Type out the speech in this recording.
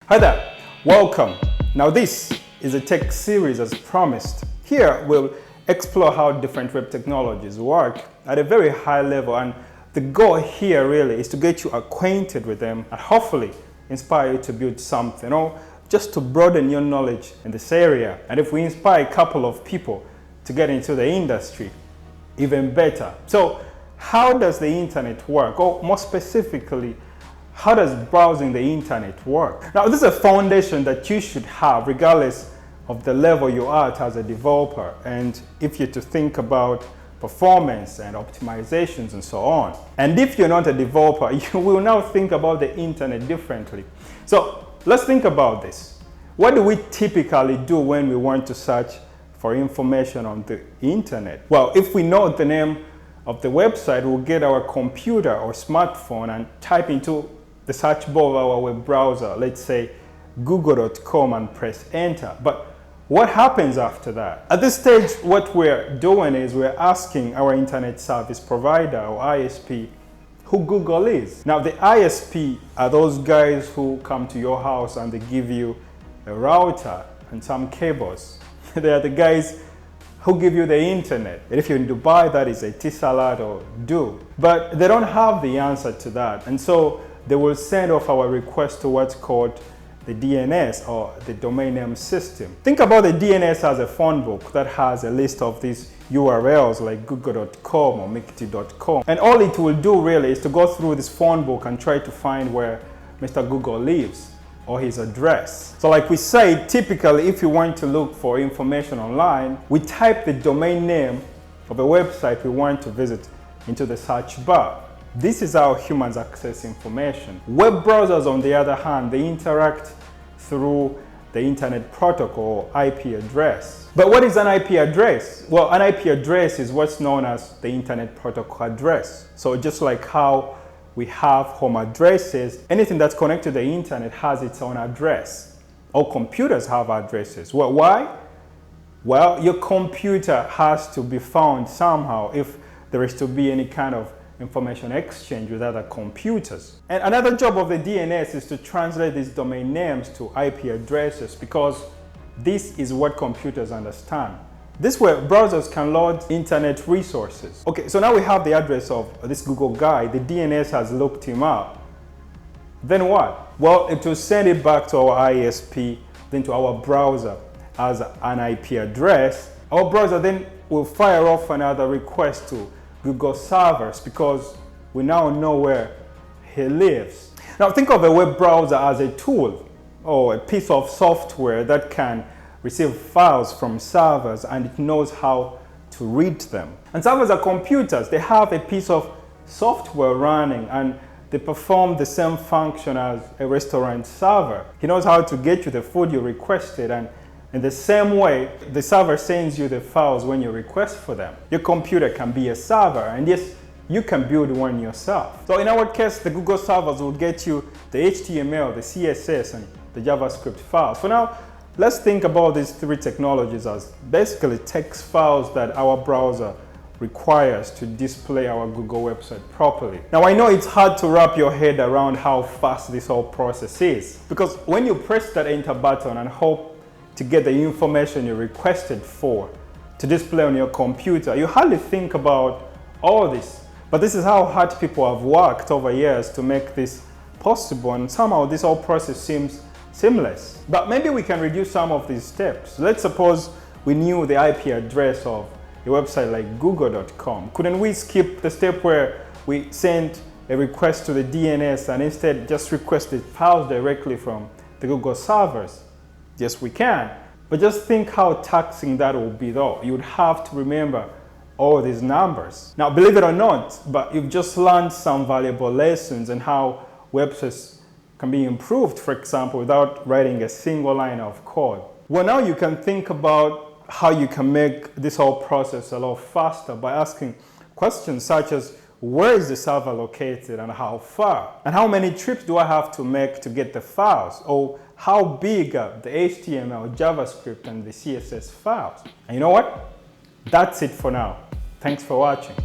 Hi there, welcome. Now this is a tech series as promised. Here we'll explore how different web technologies work at a very high level, and the goal here really is to get you acquainted with them and hopefully inspire you to build something or just to broaden your knowledge in this area. And if we inspire a couple of people to get into the industry, even better. So how does the internet work? Or more specifically, how does browsing the internet work? Now, this is a foundation that you should have regardless of the level you are at as a developer, and if you're to think about performance and optimizations and so on. And if you're not a developer, you will now think about the internet differently. So let's think about this. What do we typically do when we want to search for information on the internet? Well, if we know the name of the website, we'll get our computer or smartphone and type into the search bar of our web browser, let's say google.com, and press enter. But what happens after that? At this stage, what we're doing is we're asking our internet service provider or ISP who Google is. Now, the ISP are those guys who come to your house and they give you a router and some cables. They are the guys who give you the internet. And if you're in Dubai, that is Etisalat or Do. But they don't have the answer to that. And so they will send off our request to what's called the DNS, or the domain name system. Think about the DNS as a phone book that has a list of these URLs like google.com or mikti.com. And all it will do really is to go through this phone book and try to find where Mr. Google lives or his address. So like we say, typically if you want to look for information online, we type the domain name of a website we want to visit into the search bar. This is how humans access information. Web browsers, on the other hand, they interact through the internet protocol or IP address. But what is an IP address? Well, an IP address is what's known as the internet protocol address. So just like how we have home addresses, anything that's connected to the internet has its own address. All computers have addresses. Well, why? Well, your computer has to be found somehow if there is to be any kind of information exchange with other computers. And another job of the DNS is to translate these domain names to IP addresses, because this is what computers understand. This way, browsers can load internet resources. Okay, so now we have the address of this Google guy. The DNS has looked him up. Then what? Well, it will send it back to our ISP, then to our browser as an IP address. Our browser then will fire off another request to Google servers, because we now know where he lives. Now think of a web browser as a tool or a piece of software that can receive files from servers, and it knows how to read them. And servers are computers. They have a piece of software running and they perform the same function as a restaurant server. He knows how to get you the food you requested, and in the same way, the server sends you the files when you request for them. Your computer can be a server, and yes, you can build one yourself. So in our case, the Google servers will get you the HTML, the CSS, and the JavaScript files. For now, let's think about these three technologies as basically text files that our browser requires to display our Google website properly. Now, I know it's hard to wrap your head around how fast this whole process is, because when you press that enter button and hope to get the information you requested for to display on your computer, you hardly think about all this. But this is how hard people have worked over years to make this possible, and somehow this whole process seems seamless. But maybe we can reduce some of these steps. Let's suppose we knew the IP address of a website like google.com. Couldn't we skip the step where we send a request to the DNS and instead just request the files directly from the Google servers? Yes, we can. But just think how taxing that will be though. You would have to remember all these numbers. Now, believe it or not, but you've just learned some valuable lessons on how websites can be improved, for example, without writing a single line of code. Well, now you can think about how you can make this whole process a lot faster by asking questions such as, where is the server located and how far? And how many trips do I have to make to get the files? Or how big are the HTML, JavaScript, and the CSS files? And you know what? That's it for now. Thanks for watching.